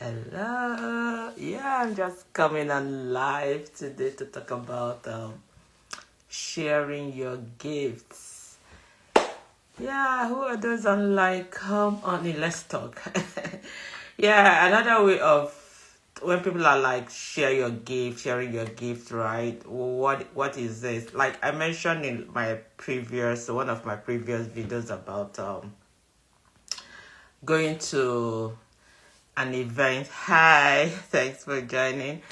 Hello. Yeah, I'm just coming on live today to talk about sharing your gifts. Yeah, who are those on like come on in, let's talk. Yeah, another way of when people are like sharing your gift, right? What is this? Like I mentioned in my previous one of my previous videos about going to an event. Hi, thanks for joining.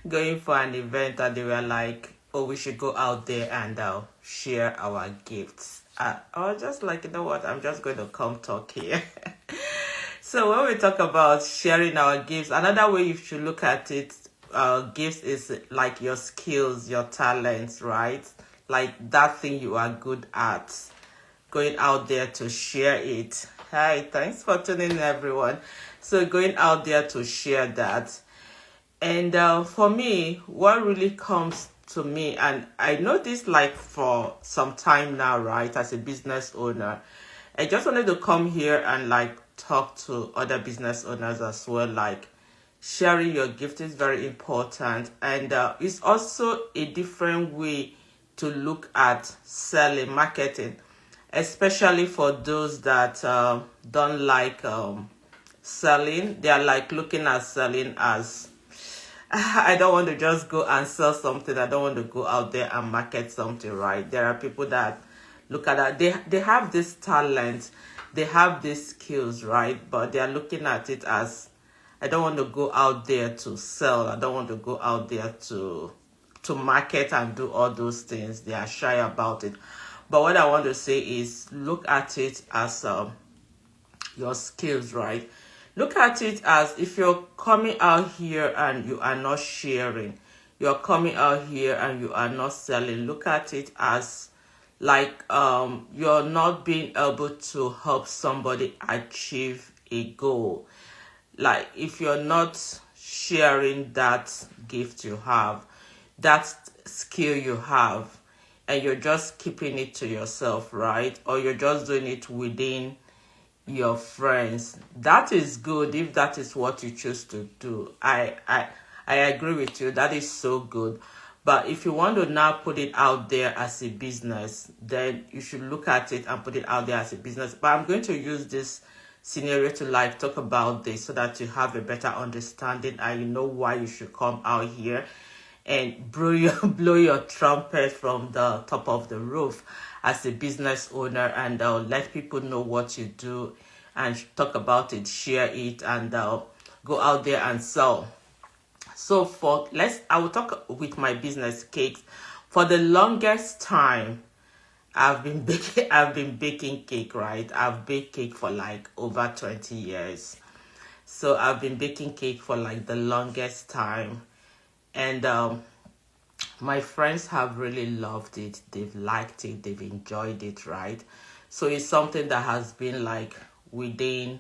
Going for an event, and they were like, "Oh, we should go out there and share our gifts." I was just like, you know what? I'm just going to come talk here. So when we talk about sharing our gifts, another way you should look at it, gifts is like your skills, your talents, right? Like that thing you are good at, going out there to share it. Hi, thanks for tuning in, everyone. So going out there to share that. And for me, what really comes to me, and I know this like for some time now, right, as a business owner, I just wanted to come here and like talk to other business owners as well. Like sharing your gift is very important, and it's also a different way to look at selling, marketing, especially for those that don't like selling. They are like looking at selling as I don't want to just go and sell something. I don't want to go out there and market something, right? There are people that look at that. They have this talent, they have these skills, right? But they are looking at it as I don't want to go out there to sell. I don't want to go out there to market and do all those things. They are shy about it. But what I want to say is look at it as your skills, right? Look at it as if you're coming out here and you are not sharing, you're coming out here and you are not selling. Look at it as like you're not being able to help somebody achieve a goal. Like if you're not sharing that gift you have, that skill you have, and you're just keeping it to yourself, right? Or you're just doing it within your friends, that is good if that is what you choose to do. I agree with you, that is so good. But if you want to now put it out there as a business, then you should look at it and put it out there as a business. But I'm going to use this scenario to like talk about this so that you have a better understanding and you know why you should come out here and blow your trumpet from the top of the roof as a business owner, and let people know what you do and talk about it, share it, and go out there and sell. So I will talk with my business cakes. For the longest time, I've been baking cake, right? I've baked cake for like over 20 years. So I've been baking cake for like the longest time. And my friends have really loved it. They've liked it. They've enjoyed it, right? So it's something that has been like within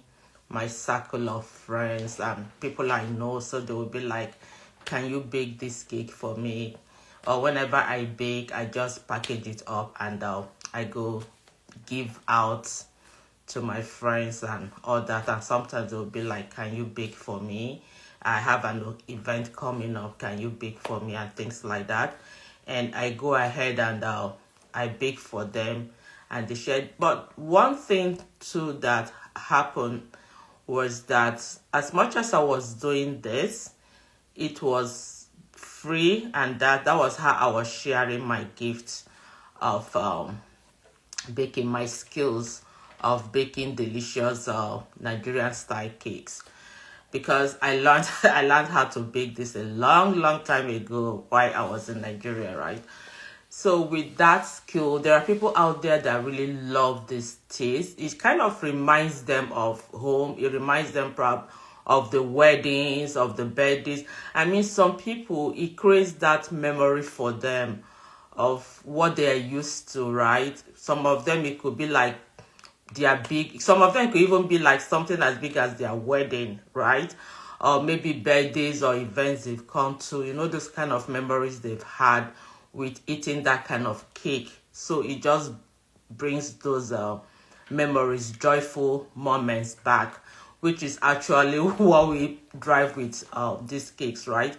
my circle of friends and people I know. So they will be like, can you bake this cake for me? Or whenever I bake, I just package it up and I go give out to my friends and all that. And sometimes they'll be like, can you bake for me? I have an event coming up, can you bake for me, and things like that. And I go ahead and I bake for them and they share. But one thing too that happened was that as much as I was doing this, it was free, and that was how I was sharing my gift of baking, my skills of baking delicious Nigerian style cakes, because I learned I learned how to bake this a long time ago while I was in Nigeria, right? So with that skill, there are people out there that really love this taste. It kind of reminds them of home. It reminds them perhaps of the weddings, of the birthdays. I mean, some people, it creates that memory for them of what they are used to, right? Some of them, it could be like their big, some of them could even be like something as big as their wedding, right? Or maybe birthdays or events they've come to, those kind of memories they've had with eating that kind of cake. So it just brings those memories, joyful moments back which is actually what we drive with these cakes, right?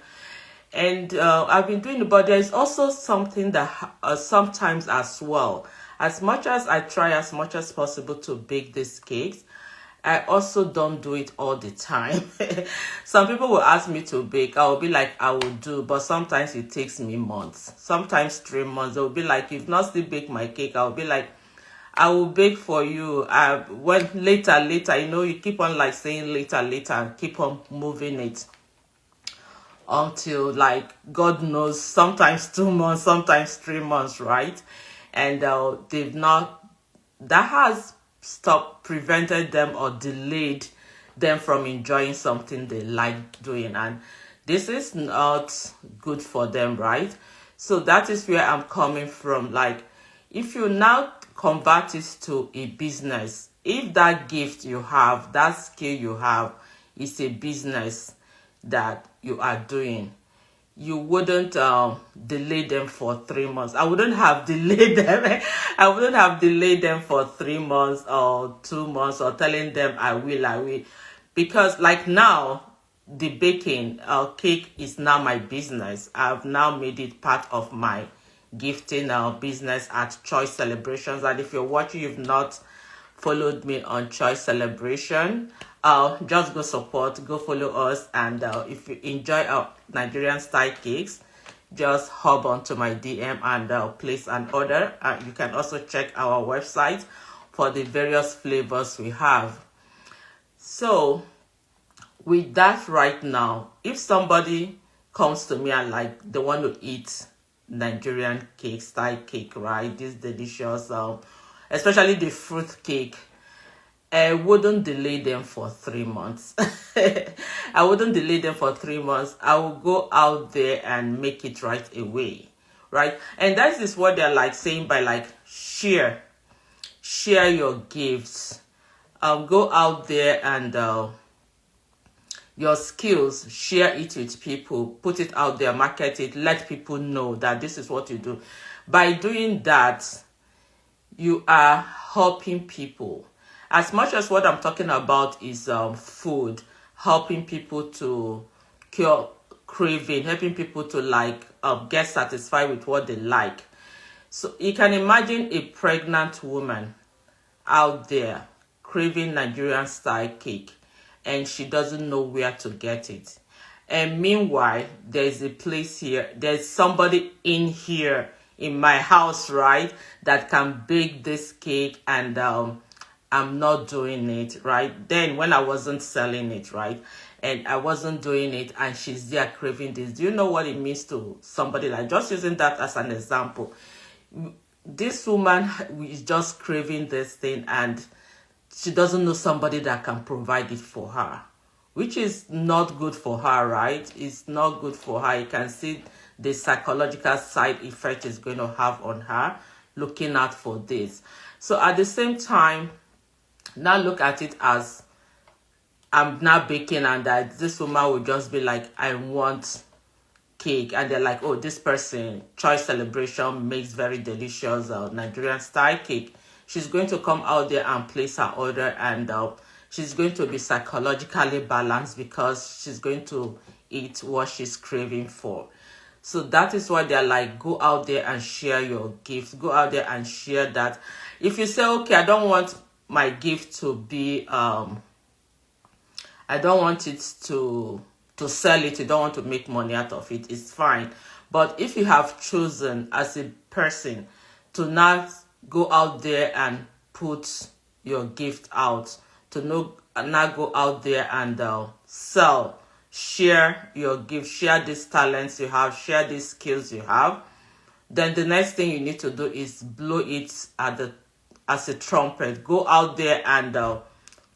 And I've been doing it, but there's also something that sometimes as well, as much as I try as much as possible to bake these cakes, I also don't do it all the time. Some people will ask me to bake. I will be like, I will do, but sometimes it takes me months, sometimes 3 months. They will be like, you've not still baked my cake. I will be like, I will bake for you. When later, you keep on like saying later, and keep on moving it until like God knows, sometimes 2 months, sometimes 3 months, right? And they've not, that has prevented them or delayed them from enjoying something they like doing, and this is not good for them, right? So that is where I'm coming from. Like, if you now convert it to a business, if that gift you have, that skill you have is a business that you are doing, you wouldn't delay them for 3 months. I wouldn't have delayed them. I wouldn't have delayed them for 3 months or 2 months or telling them I will. Because like now, the baking cake is now my business. I've now made it part of my gifting business at Choice Celebrations. And if you're watching, you've not followed me on Choice Celebration, just go support, go follow us. And if you enjoy our Nigerian style cakes, just hop onto my DM and place an order. You can also check our website for the various flavors we have. So with that right now, if somebody comes to me and like they want to eat Nigerian cake, style cake, right, this delicious especially the fruit cake, I wouldn't delay them for 3 months. I wouldn't delay them for 3 months. I will go out there and make it right away, right? And that is what they're like saying by like share your gifts. Go out there and your skills, share it with people, put it out there, market it, let people know that this is what you do. By doing that, you are helping people. As much as what I'm talking about is food, helping people to cure craving, helping people to like get satisfied with what they like. So you can imagine a pregnant woman out there craving Nigerian style cake, and she doesn't know where to get it. And meanwhile, there's a place here, there's somebody in here in my house, right, that can bake this cake, and I'm not doing it, right? Then when I wasn't selling it, right, and I wasn't doing it, and she's there craving this, do you know what it means to somebody? Like, just using that as an example, this woman is just craving this thing, and she doesn't know somebody that can provide it for her, which is not good for her, right? It's not good for her. You can see the psychological side effect it's going to have on her looking out for this. So at the same time, now look at it as I'm now baking, and that this woman will just be like, I want cake, and they're like, oh, this person, Choice Celebration, makes very delicious Nigerian style cake. She's going to come out there and place her order, and she's going to be psychologically balanced because she's going to eat what she's craving for. So that is why they're like, go out there and share your gifts. Go out there and share that. If you say, okay, I don't want my gift to be, I don't want it to sell it, you don't want to make money out of it, it's fine. But if you have chosen as a person to not go out there and put your gift out, to not go out there and sell, share your gift, share these talents you have, share these skills you have, then the next thing you need to do is blow it as a trumpet. Go out there and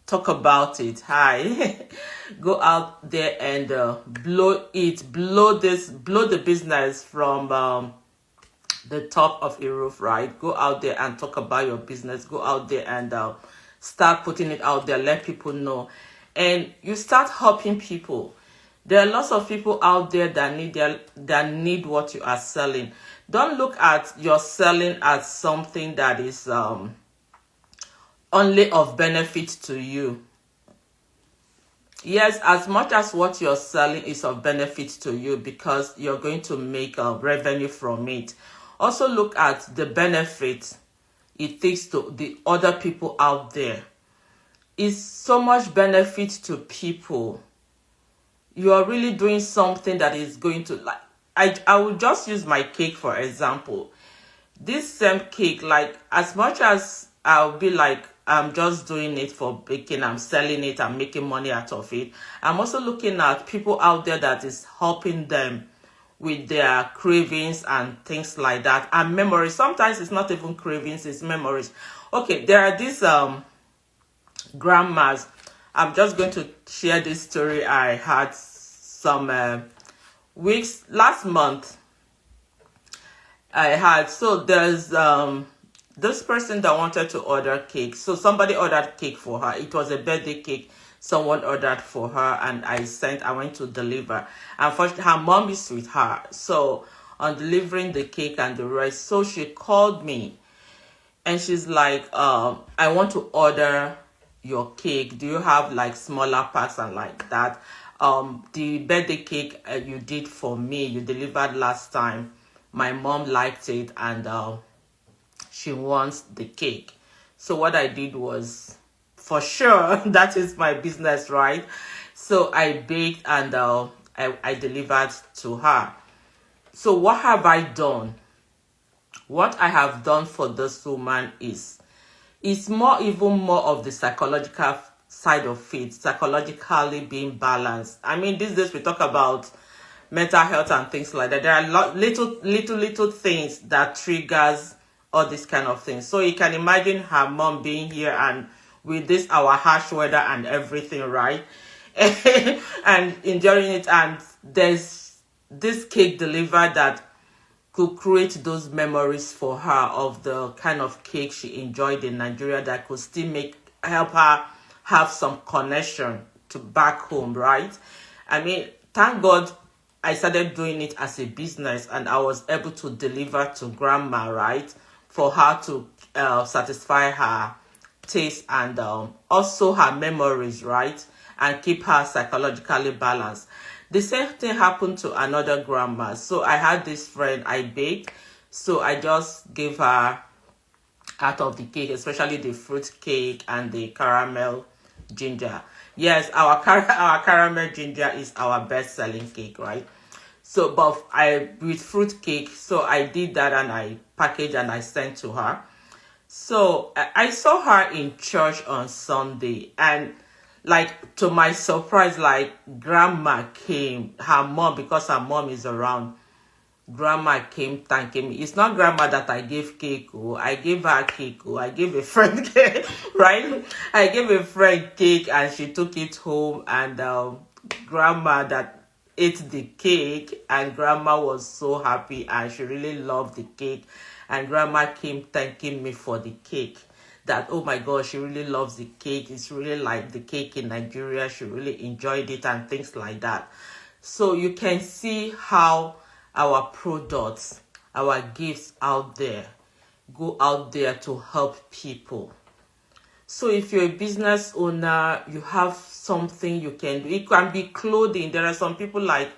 talk about it. Hi. Go out there and blow the business from the top of a roof, right? Go out there and talk about your business. Go out there and start putting it out there, let people know, and you start helping people. There are lots of people out there that need what you are selling. Don't look at your selling as something that is only of benefit to you. Yes, as much as what you're selling is of benefit to you because you're going to make a revenue from it, also look at the benefit it takes to the other people out there. It's so much benefit to people. You are really doing something that is going to, like, I will just use my cake for example. This same cake, like, as much as I'll be like, I'm just doing it for baking, I'm selling it, I'm making money out of it, I'm also looking at people out there that is helping them with their cravings and things like that, and memories. Sometimes it's not even cravings, it's memories. Okay, there are these grandmas. I'm just going to share this story I had some weeks last month. I had, so there's this person that wanted to order cake. So somebody ordered cake for her. It was a birthday cake someone ordered for her, and I went to deliver. Unfortunately, her mom is with her. So on delivering the cake and the rest, so she called me and she's like, I want to order your cake. Do you have like smaller packs and like that? The birthday cake you did for me, you delivered last time, my mom liked it, and she wants the cake. So what I did was, for sure, that is my business, right? So I baked and I delivered to her. So what have I done? What I have done for this woman is, it's more, even more of the psychological side of it, psychologically being balanced. I mean, these days we talk about mental health and things like that. There are little things that triggers all these kind of things. So you can imagine her mom being here and with this our harsh weather and everything, right? And enjoying it, and there's this cake delivered that could create those memories for her of the kind of cake she enjoyed in Nigeria that could still help her have some connection to back home, right? I mean, thank God I started doing it as a business and I was able to deliver to grandma, right? For her to satisfy her taste and also her memories, right? And keep her psychologically balanced. The same thing happened to another grandma. So I had this friend I baked. So I just gave her out of the cake, especially the fruit cake and the caramel ginger. Yes, our caramel ginger is our best selling cake, right? So, but with fruit cake, so I did that and I packaged and I sent to her. So I saw her in church on Sunday, and like, to my surprise, like, grandma came, her mom, because her mom is around, grandma came thanking me. It's not grandma that I gave cake, oh, I gave her cake, oh, I gave a friend cake, right? I gave a friend cake and she took it home, and grandma that ate the cake, and grandma was so happy and she really loved the cake, and grandma came thanking me for the cake, that, oh my God, she really loves the cake, it's really like the cake in Nigeria, she really enjoyed it and things like that. So you can see how our products, our gifts out there, go out there to help people. So if you're a business owner, you have something you can do. It can be clothing. There are some people, like,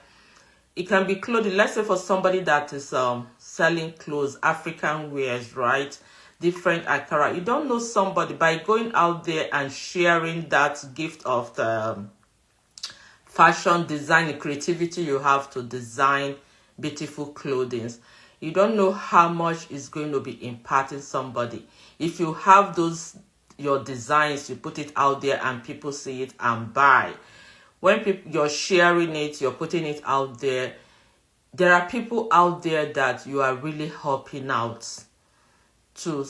it can be clothing. Let's say for somebody that is selling clothes, African wears, right? Different Akara. You don't know somebody, by going out there and sharing that gift of the fashion design, the creativity you have to design beautiful clothing. You don't know how much is going to be impacting somebody. If you have your designs, you put it out there and people see it and buy. When you're sharing it, you're putting it out there, there are people out there that you are really helping out to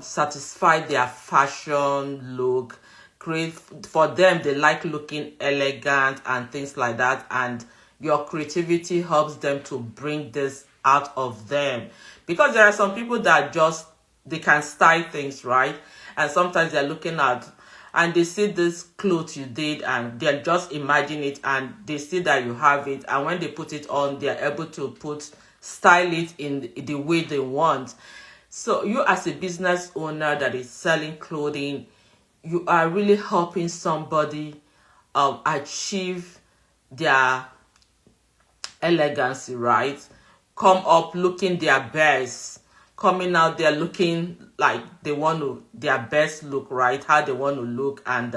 satisfy their fashion look. Create for them, they like looking elegant and things like that, and your creativity helps them to bring this out of them. Because there are some people that they can style things, right? And sometimes they're looking at and they see this clothes you did and they're just imagine it, and they see that you have it, and when they put it on, they're able to style it in the way they want. So you, as a business owner that is selling clothing, you are really helping somebody achieve their elegancy, right? Come up looking their best, coming out there looking like they want to, their best look, right? How they want to look, and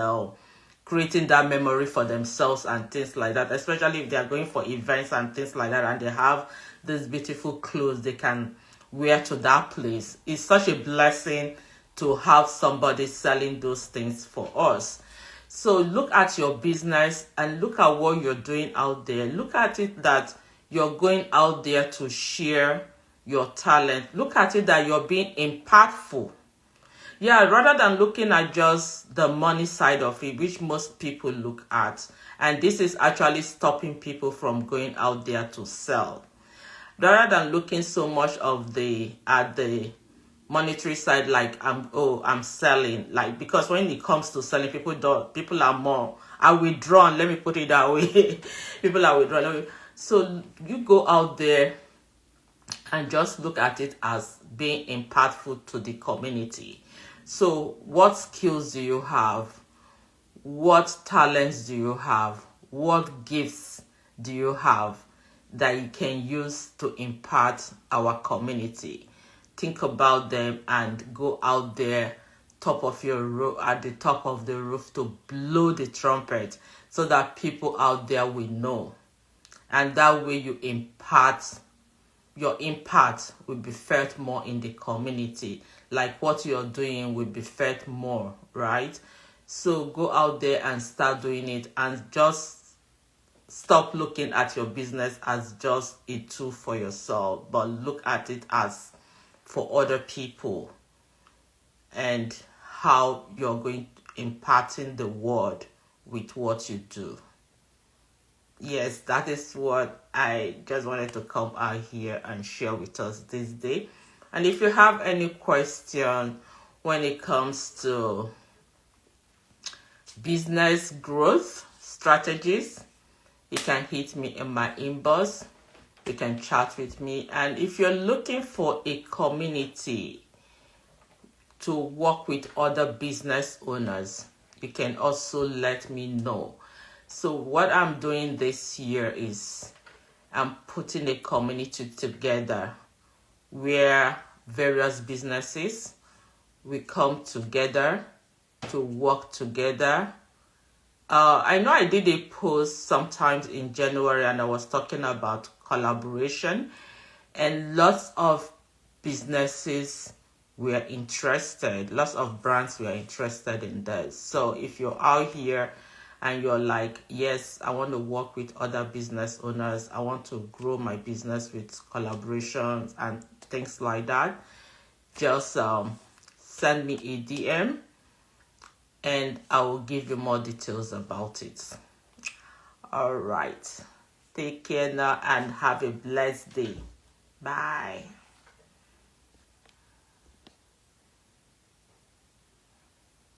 creating that memory for themselves and things like that, especially if they are going for events and things like that, and they have these beautiful clothes they can wear to that place. It's such a blessing to have somebody selling those things for us. So look at your business and look at what you're doing out there. Look at it that you're going out there to share your talent. Look at it that you're being impactful. Yeah, rather than looking at just the money side of it, which most people look at. And this is actually stopping people from going out there to sell. Rather than looking so much of at the monetary side, like I'm selling, like, because when it comes to selling, people are more are withdrawn, let me put it that way. People are withdrawn. So you go out there and just look at it as being impactful to the community. So what skills do you have? What talents do you have? What gifts do you have that you can use to impact our community? Think about them and go out there top of your roof, at the top of the roof, to blow the trumpet so that people out there will know. And that way you impart, your impact will be felt more in the community. Like what you're doing will be felt more, right? So go out there and start doing it, and just stop looking at your business as just a tool for yourself, but look at it as for other people and how you're going to imparting the word with what you do. Yes, that is what I just wanted to come out here and share with us this day. And if you have any question when it comes to business growth strategies, you can hit me in my inbox. You can chat with me. And if you're looking for a community to work with other business owners, you can also let me know. So what I'm doing this year is I'm putting a community together where various businesses will come together to work together. I know I did a post sometimes in January and I was talking about collaboration, and lots of businesses were interested, lots of brands were interested in this. So if you're out here and you're like, yes, I want to work with other business owners, I want to grow my business with collaborations and things like that, just send me a DM and I will give you more details about it. All right. Take care now and have a blessed day. Bye.